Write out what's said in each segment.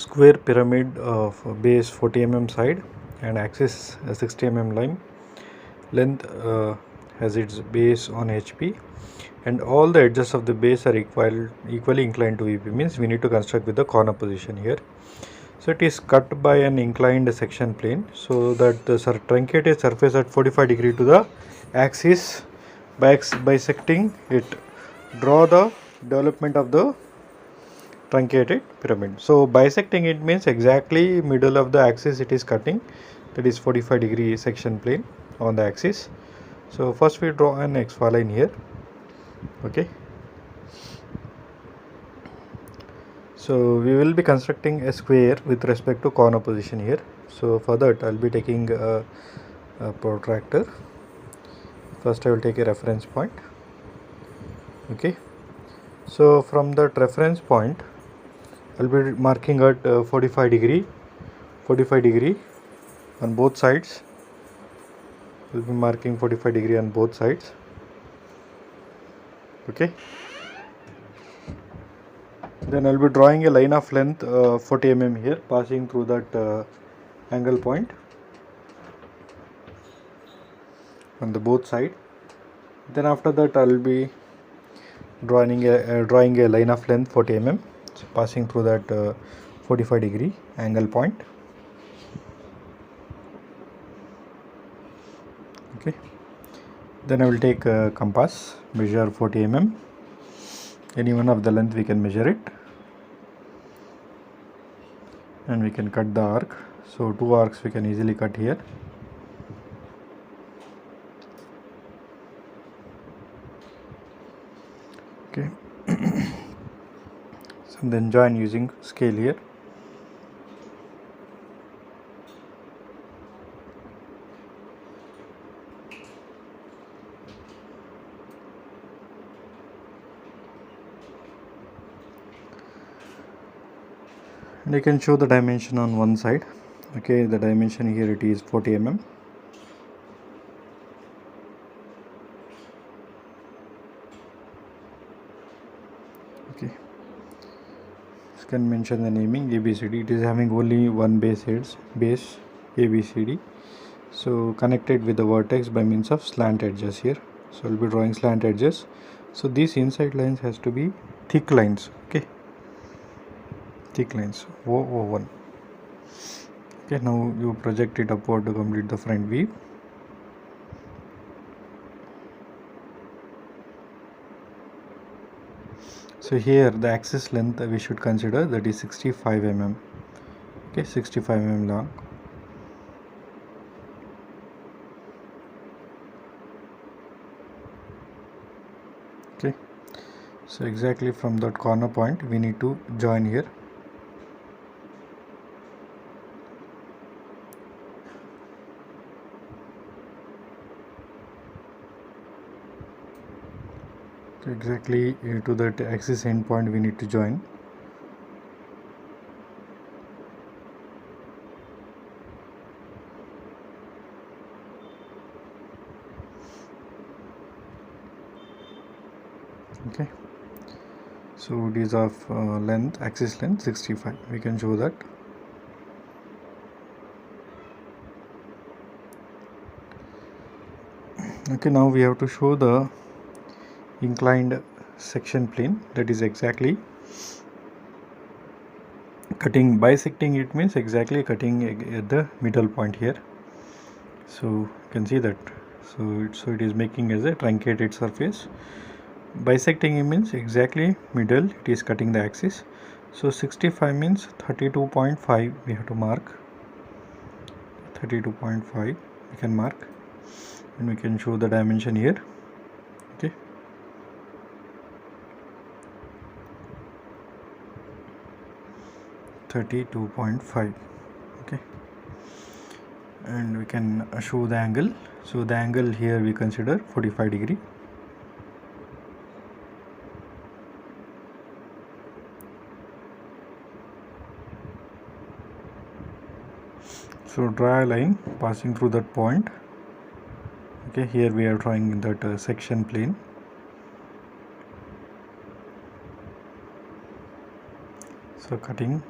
square pyramid of base 40 mm side and axis 60 mm line. Length has its base on HP, and all the edges of the base are equally inclined to VP, means we need to construct with the corner position here. So it is cut by an inclined section plane, so that the truncated surface at 45 degree to the axis. By bisecting it, draw the development of the truncated pyramid. So bisecting it means exactly middle of the axis it is cutting, that is 45 degree section plane on the axis. So first we draw an XY line here. Okay, so we will be constructing a square with respect to corner position here. So for that I'll be taking a protractor. First I will take a reference point. Okay, so from that reference point I'll be marking at 45 degree on both sides. We'll be marking 45 degree on both sides. Okay, then I'll be drawing a line of length 40 mm here, passing through that angle point on the both side. Then after that I'll be drawing a line of length 40 mm, so passing through that 45 degree angle point. Okay, then I will take a compass, measure 40 mm, any one of the length we can measure it, and we can cut the arc. So 2 arcs we can easily cut here. Okay, so then join using scale here. And you can show the dimension on one side. Okay, the dimension here it is 40 mm. Okay, you can mention the naming ABCD. It is having only one base ABCD, so connected with the vertex by means of slant edges here. So I'll be drawing slant edges. So these inside lines has to be thick lines. Okay, thick lines O1. Okay, now you project it upward to complete the front weave. So here the axis length we should consider, that is 65 mm. Okay, 65 mm long. Okay, so exactly from that corner point we need to join here. So exactly to that axis end point we need to join. Okay, so it is of length, axis length 65, we can show that. Okay, now we have to show the inclined section plane, that is exactly cutting, bisecting it means exactly cutting at the middle point here. So you can see that, so it is making as a truncated surface. Bisecting it means exactly middle it is cutting the axis. So 65 means 32.5 we have to mark, 32.5 we can mark, and we can show the dimension here. Okay, .5. Okay, and we can show the angle. So the angle here we consider 45 degree. So draw a line passing through that point. Okay, here we are drawing that section plane. So cutting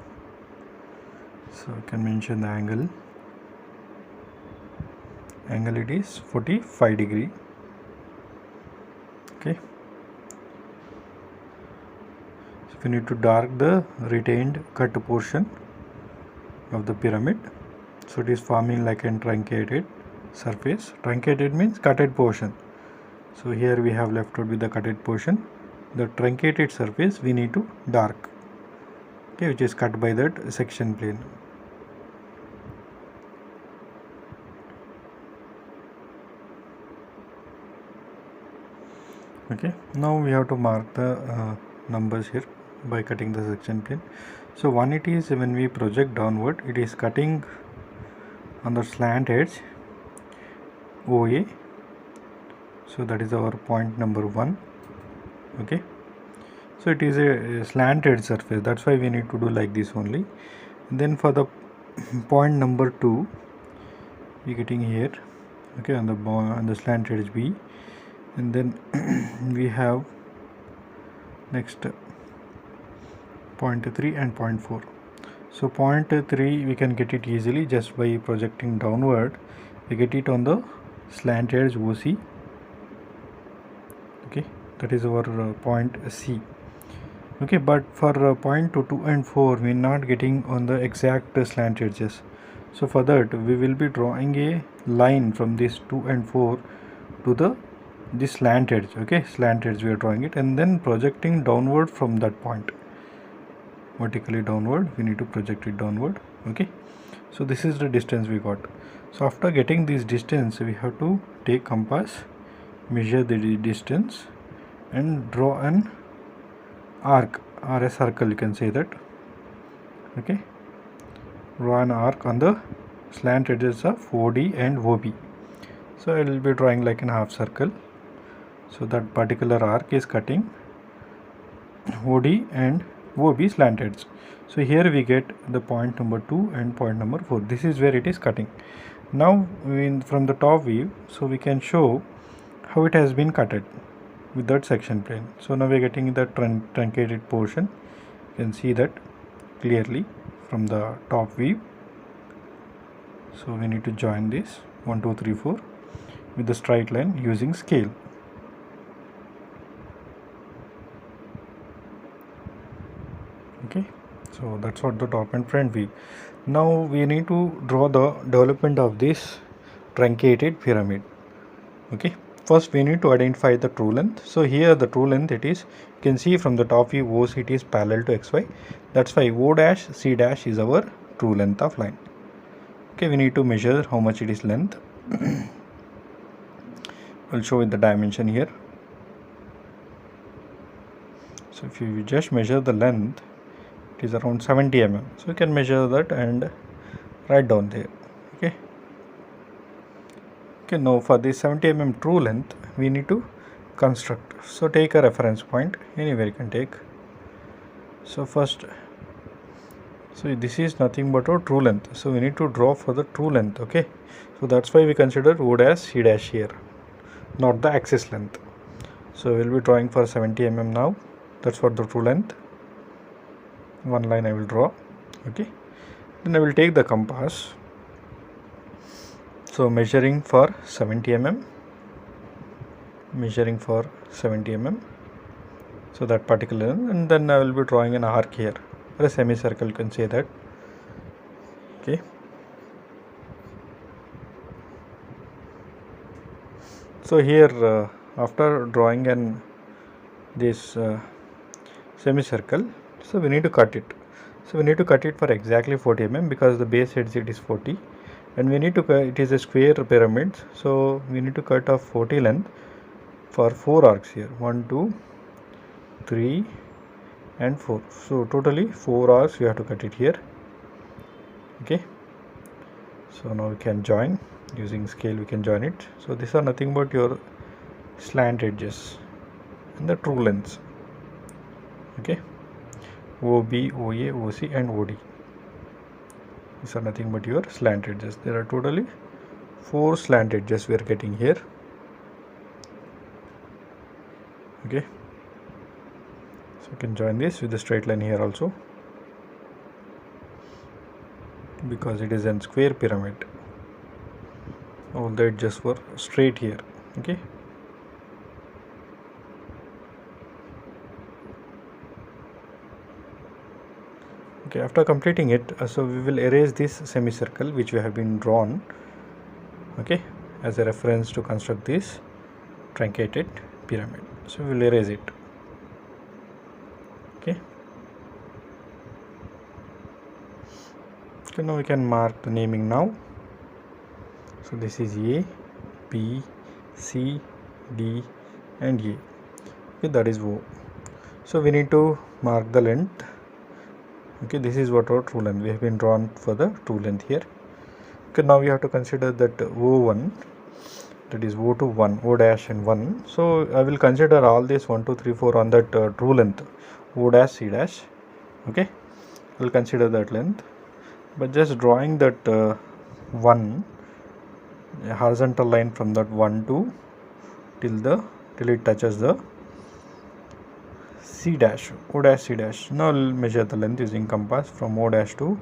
So I can mention the angle it is 45 degree. Okay, so we need to dark the retained cut portion of the pyramid, so it is forming like a truncated surface. Truncated means cutted portion. So here we have left out with the cutted portion. The truncated surface we need to dark, okay, which is cut by that section plane. Okay, now we have to mark the numbers here by cutting the section plane. So one, it is when we project downward, it is cutting on the slant edge OA. So that is our point number 1. Okay, so it is a slant edge surface, that's why we need to do like this only. And then for the point number 2, we getting here, okay, on the slant edge B, and then we have next point 3 and point 4. So point 3 we can get it easily just by projecting downward. We get it on the slant edge OC. Okay, that is our point C. Okay, but for point 2 and 4 we are not getting on the exact slant edges. So for that we will be drawing a line from this 2 and 4 to this slant edge. Okay, slant edge we are drawing it, and then projecting downward from that point. Vertically downward, we need to project it downward. Okay, so this is the distance we got. So after getting this distance, we have to take compass, measure the distance, and draw an arc or a circle, you can say that. Okay, draw an arc on the slant edges of OD and OB. So I will be drawing like a half circle. So that particular arc is cutting OD and OB slant edge. So here we get the point number 2 and point number 4. This is where it is cutting. Now from the top view, so we can show how it has been cutted with that section plane. So now we are getting the truncated portion. You can see that clearly from the top view. So we need to join this 1, 2, 3, 4 with the straight line using scale. Okay, so that's what the top and front view. Now we need to draw the development of this truncated pyramid. Okay, first we need to identify the true length. So here the true length, it is, you can see from the top view OC it is parallel to XY. That's why O dash C dash is our true length of line. Okay, we need to measure how much it is length. I'll show with the dimension here. So if you just measure the length, it is around 70 mm. So you can measure that and write down there. Okay. Okay, now for this 70 mm true length, we need to construct. So take a reference point, anywhere you can take. So first, so this is nothing but our true length. So we need to draw for the true length. Okay. So that's why we consider O dash C dash here, not the axis length. So we'll be drawing for 70 mm now. That's for the true length. One line I will draw. Okay, then I will take the compass. So measuring for 70 mm, measuring for 70 mm, so that particular, and then I will be drawing an arc here, or a semicircle, you can say that. Okay, so here after drawing this semicircle, so we need to cut it. So we need to cut it for exactly 40 mm because the base edge it is 40, and we need to cut, it is a square pyramid, so we need to cut off 40 length for 4 arcs here, 1, 2, 3 and 4. So totally 4 arcs we have to cut it here. Okay, so now we can join using scale, we can join it. So these are nothing but your slant edges and the true lengths. Okay, OB, OA, OC and OD. These are nothing but your slant edges. There are totally 4 slant edges we are getting here. Okay, so you can join this with the straight line here also. because it is a square pyramid. All the edges were straight here. Okay. Okay, after completing it, so we will erase this semicircle which we have been drawn, okay, as a reference to construct this truncated pyramid. So we will erase it. Okay. So now we can mark the naming now. So this is A, B, C, D and A. Okay, that is O. So we need to mark the length. Okay, this is what our true length. We have been drawn for the true length here. Okay, now we have to consider that O1, that is O to 1, O dash and 1. So I will consider all this 1, 2, 3, 4 on that true length, O dash, C dash. Okay, I will consider that length, but just drawing that 1, a horizontal line from that 1 to till it touches the C dash, O dash, C dash. Now I will measure the length using compass from O dash to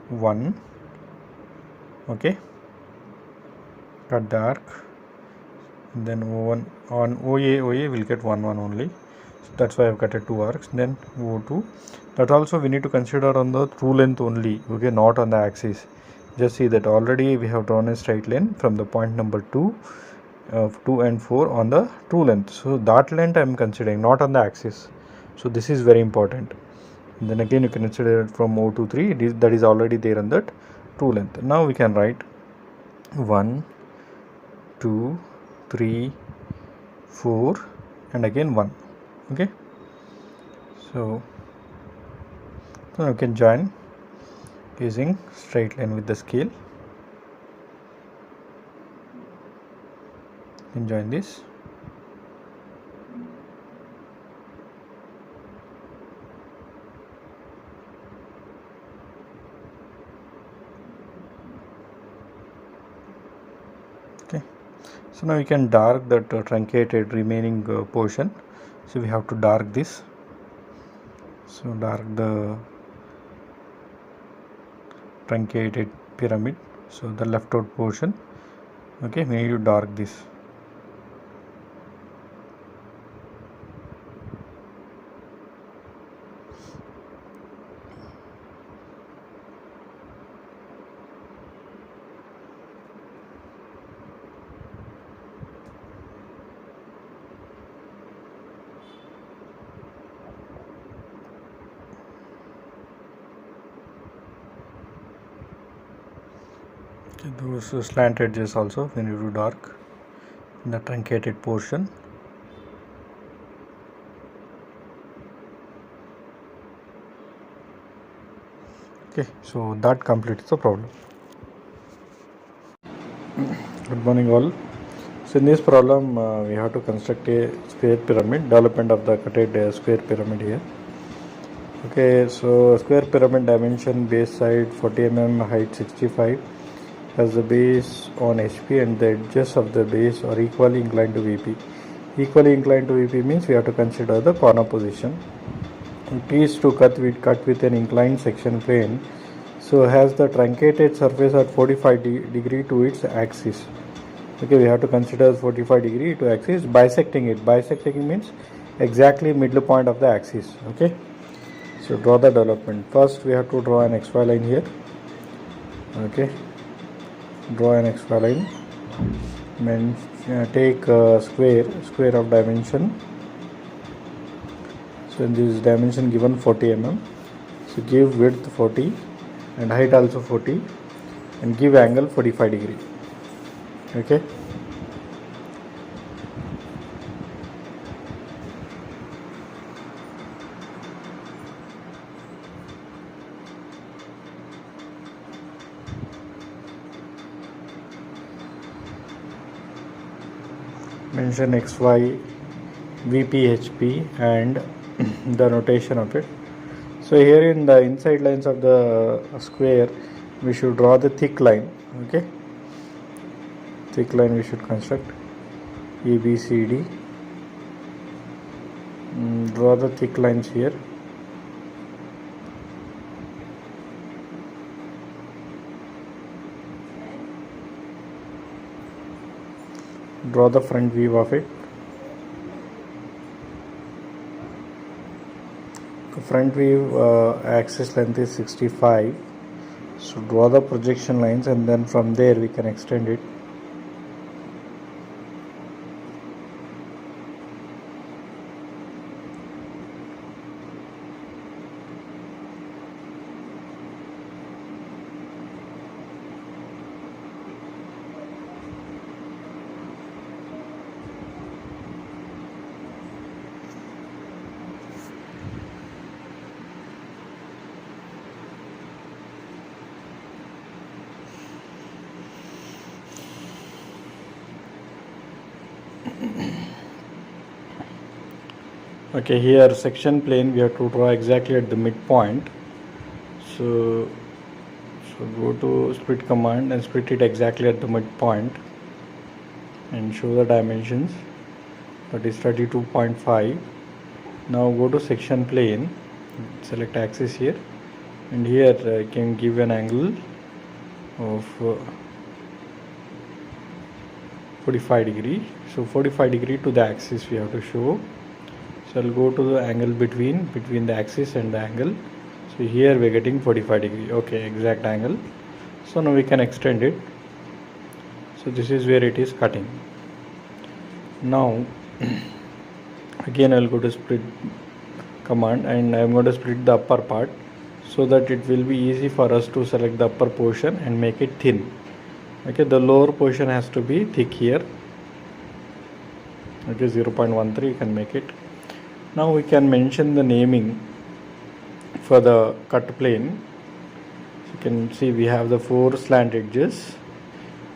1. Okay, cut the arc, and then O1 on OA will get 1 1 only. So that's why I've cut 2 arcs. Then O2. That also we need to consider on the true length only. Okay, not on the axis. Just see that already we have drawn a straight line from the point number 2, 2 and 4 on the true length. So that length I am considering, not on the axis. So this is very important. And then again you can consider it from O to 3. That is already there on that true length. Now we can write 1, 2, 3, 4 and again 1. Okay. So now you can join using straight line with the scale. You can join this. Okay, so now you can dark that truncated remaining portion. So we have to dark this. So dark the truncated pyramid. So the left out portion. Okay, we need to dark this. Those slant edges also we need to dark in the truncated portion. Okay, so that completes the problem. Good morning all. So in this problem we have to construct a square pyramid, development of the cutted square pyramid here. Okay, so square pyramid dimension, base side 40 mm, height 65, has the base on HP and the edges of the base are equally inclined to VP. Equally inclined to VP means we have to consider the corner position. It is to cut with an inclined section plane, so has the truncated surface at 45 degree to its axis. Okay, we have to consider 45 degree to axis, bisecting it. Bisecting means exactly middle point of the axis. Okay, so draw the development. First we have to draw an XY line here. Okay, draw an XY line. Then take square of dimension. So in this dimension given 40 mm. So give width 40 and height also 40 and give angle 45 degree. Okay. Mention XY, VP, HP and the notation of it. So here in the inside lines of the square we should draw the thick line. Okay, thick line we should construct ABCD. Draw the thick lines here. Draw the front view of it. The front view axis length is 65. So draw the projection lines, and then from there we can extend it. Okay, here section plane we have to draw exactly at the midpoint. So go to split command and split it exactly at the midpoint and show the dimensions. That is 32.5. Now go to section plane, select axis here, and here I can give an angle of 45 degree. So 45 degree to the axis we have to show. So I'll go to the angle between the axis and the angle. So here we're getting 45 degree. Okay, exact angle. So now we can extend it. So this is where it is cutting. Now again I'll go to split command, and I'm going to split the upper part so that it will be easy for us to select the upper portion and make it thin. Okay, the lower portion has to be thick here. Okay, 0.13 you can make it. Now we can mention the naming for the cut plane. So you can see we have the 4 slant edges,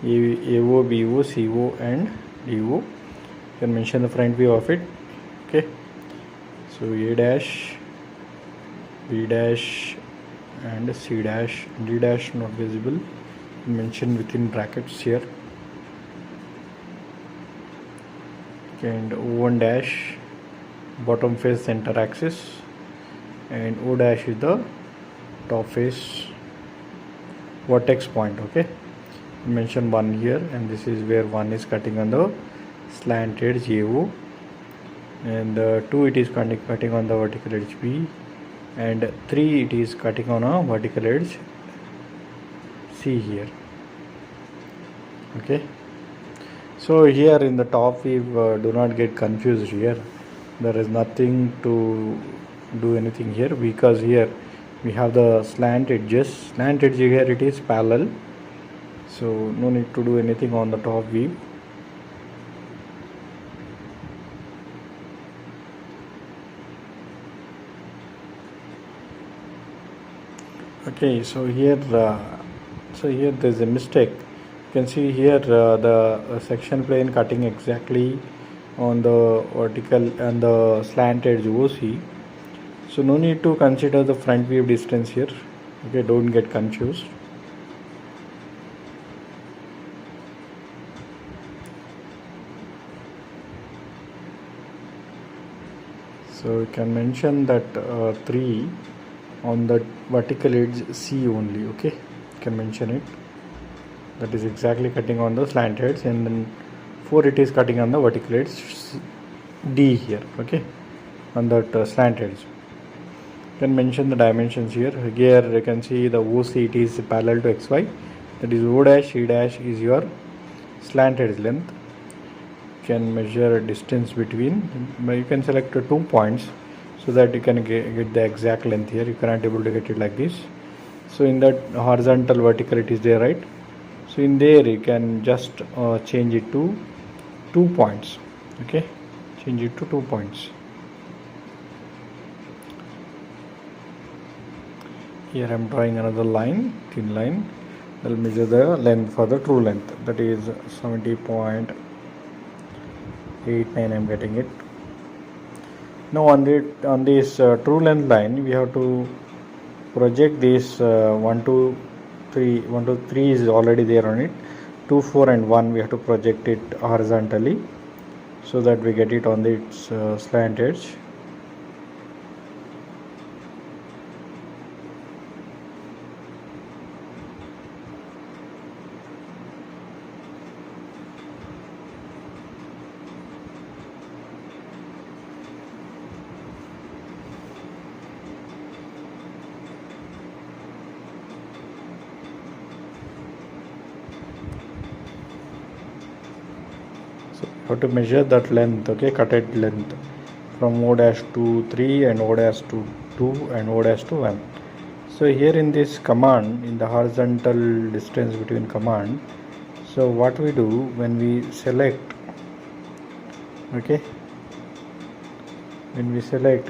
AO, BO, CO and DO. You can mention the front view of it. Okay, so A dash, B dash and C dash, D dash not visible, mention within brackets here. Okay, and O1 dash, bottom face center axis, and O dash is the top face vertex point. Okay, mention 1 here, and this is where 1 is cutting on the slant edge AO, and 2 it is cutting on the vertical edge B, and 3 it is cutting on a vertical edge C here. Okay, so here in the top we do not get confused here. There is nothing to do anything here, because here we have the slant edges. Slant edge here it is parallel, so no need to do anything on the top view. Okay, so here there is a mistake. You can see here the section plane cutting exactly on the vertical and the slant edge OC. So no need to consider the front view distance here. Okay, don't get confused. So you can mention that 3 on the vertical edge C only. Okay, you can mention it. That is exactly cutting on the slant edge, and then 4 it is cutting on the vertical edge D here. Okay, on that slant edge. You can mention the dimensions here. Here you can see the OC it is parallel to XY. That is O dash, E dash is your slant edge length. You can measure a distance between, you can select 2 points so that you can get the exact length here. You cannot able to get it like this. So in that horizontal vertical it is there, right? So in there you can just change it to 2 points. Okay, change it to 2 points. Here I am drawing another line, thin line. I will measure the length for the true length, that is 70.89. I am getting it. Now on this true length line we have to project this 1 2 3 is already there on it. 2 4 and 1 we have to project it horizontally so that we get it on its slant edge. how to measure that length, okay, cutted length from O dash to 3 and O dash to 2 and O dash to 1. So here in this command, in the horizontal distance between command, so what we do when we select, okay, when we select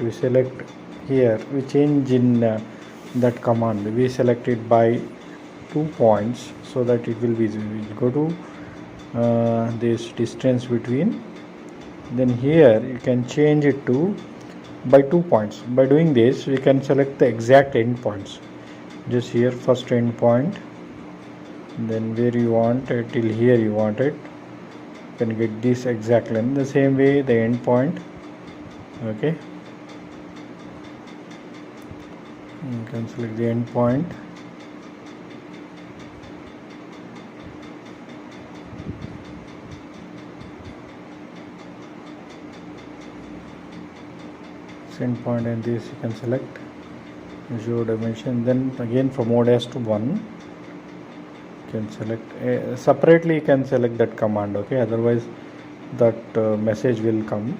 here, we change in that command, we select it by 2 points so that it will be easy. We'll go to this distance between, then here you can change it to by 2 points. By doing this, we can select the exact end points. Just here first end point, then where you want it, till here you want it, you can get this exact length. The same way the end point, okay, you can select the end point. End point, and this you can select measure dimension. Then again from O dash to 1 you can select separately, you can select that command, okay, otherwise that message will come.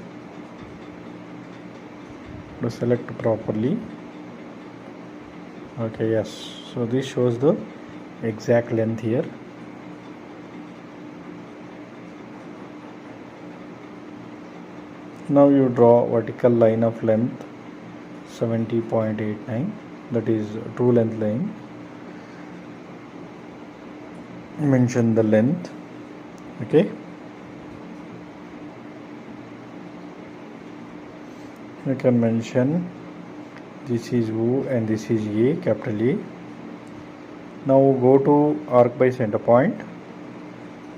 To select properly, okay, yes, so this shows the exact length here. Now you draw vertical line of length 70.89, that is true length line. Mention the length, okay. You can mention this is O and this is A, capital A. Now go to arc by center point,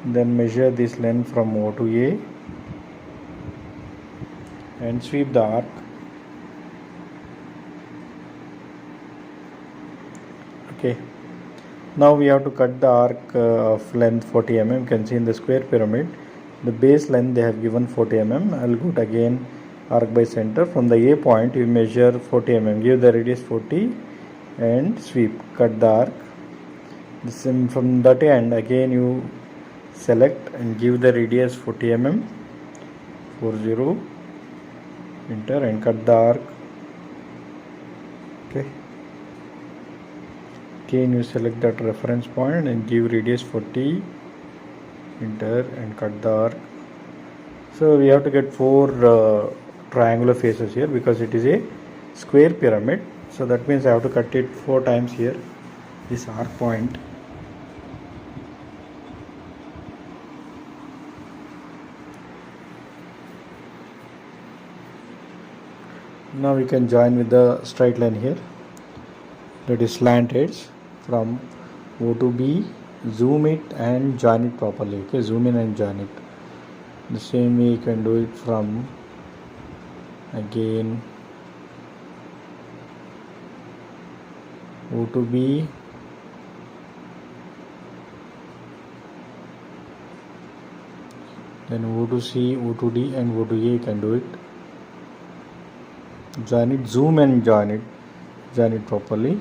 then measure this length from O to A and sweep the arc. Okay, now we have to cut the arc of length 40 mm. You can see in the square pyramid the base length they have given 40 mm. I'll go to again arc by center. From the A point you measure 40 mm, give the radius 40 and sweep, cut the arc. From that end again you select and give the radius 40 mm, 40, enter and cut the arc. Okay, again you select that reference point and give radius 40, enter and cut the arc. So we have to get 4 triangular faces here because it is a square pyramid, so that means I have to cut it 4 times here, this arc point. Now we can join with the straight line here, that is slant edge from O to B, zoom it and join it properly, okay, zoom in and join it. The same way you can do it from again O to B, then O to C, O to D and O to A, you can do it. Join it, zoom and join it properly.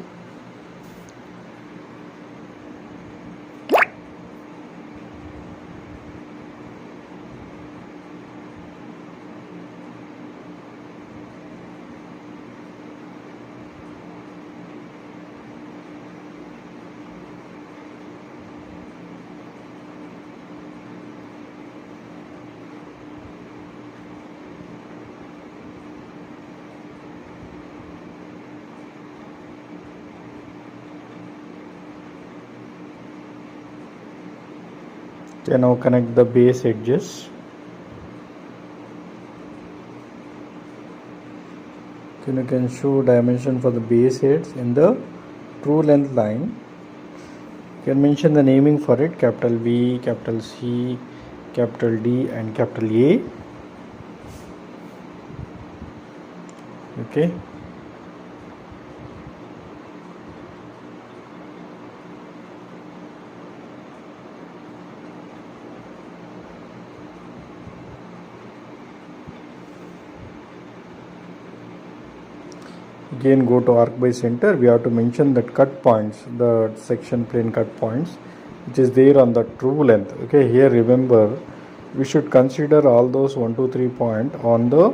Okay, now connect the base edges. Okay, you can show dimension for the base edge in the true length line. You can mention the naming for it, capital B, capital C, capital D and capital A. Okay. Again go to arc by center, we have to mention that cut points, the section plane cut points which is there on the true length. Okay, here remember we should consider all those 1 2 3 point on the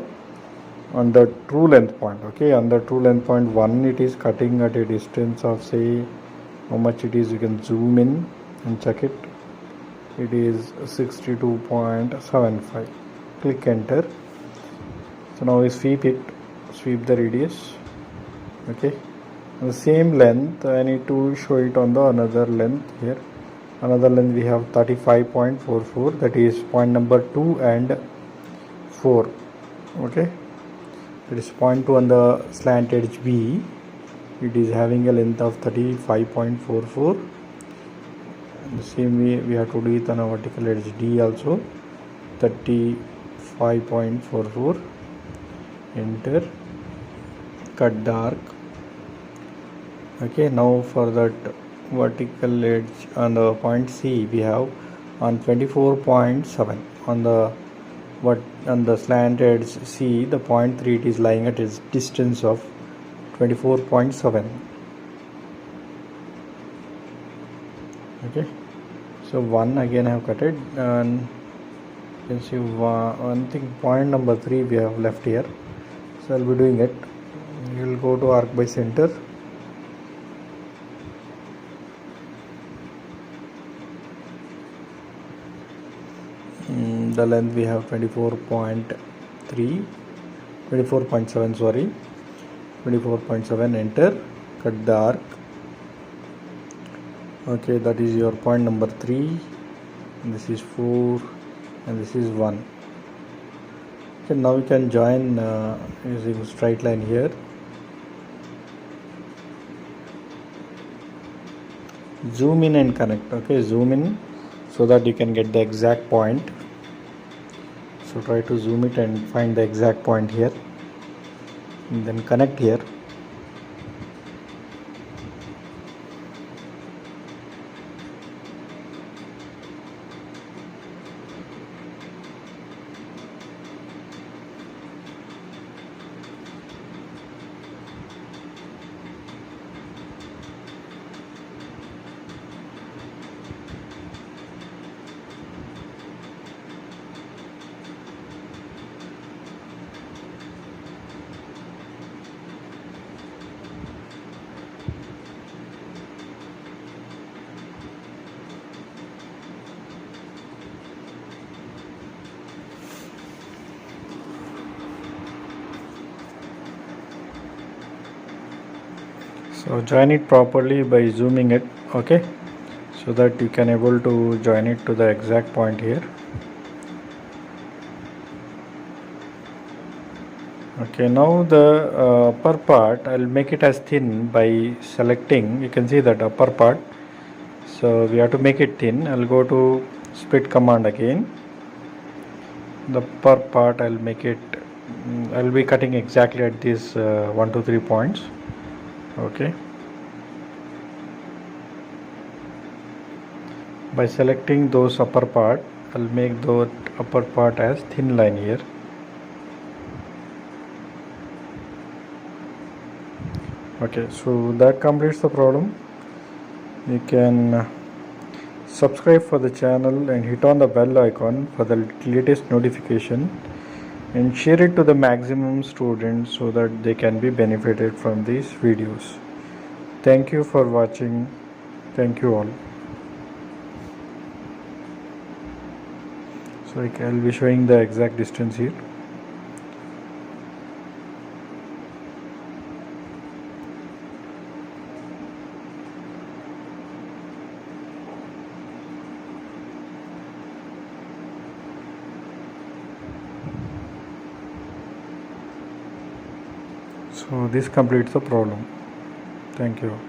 true length point. Okay, on the true length point 1 it is cutting at a distance of, say, how much it is, you can zoom in and check it. It is 62.75. click enter. So now we sweep the radius. Okay, the same length I need to show it on the another length here. Another length we have 35.44, that is point number 2 and 4. Okay, that is point 2 on the slant edge B. It is having a length of 35.44. The same way we have to do it on a vertical edge D also, 35.44. enter, cut dark. Okay, now for that vertical edge on the point C we have on 24.7 on the slant edge C, the point 3 it is lying at its distance of 24.7. okay, so 1 again I have cut it, and you can see one thing, point number 3 we have left here, so I'll be doing it. You will go to arc by center. The length we have 24.7, sorry, 24.7. enter, cut the arc. Okay, that is your point number 3, and this is 4, and this is 1. Okay, now we can join using straight line here. Zoom in and connect. Okay, zoom in so that you can get the exact point. So try to zoom it and find the exact point here, and then connect here. So join it properly by zooming it, okay, so that you can able to join it to the exact point here. Okay, now the upper part I'll make it as thin by selecting, you can see that upper part, so we have to make it thin. I'll go to split command again. The upper part I'll make it, I'll be cutting exactly at these 1 2 3 points. Okay, by selecting those upper part, I'll make that upper part as thin line here. Okay, so that completes the problem. You can subscribe for the channel and hit on the bell icon for the latest notification, and share it to the maximum students so that they can be benefited from these videos. Thank you for watching. Thank you all. So I'll be showing the exact distance here. So this completes the problem. Thank you.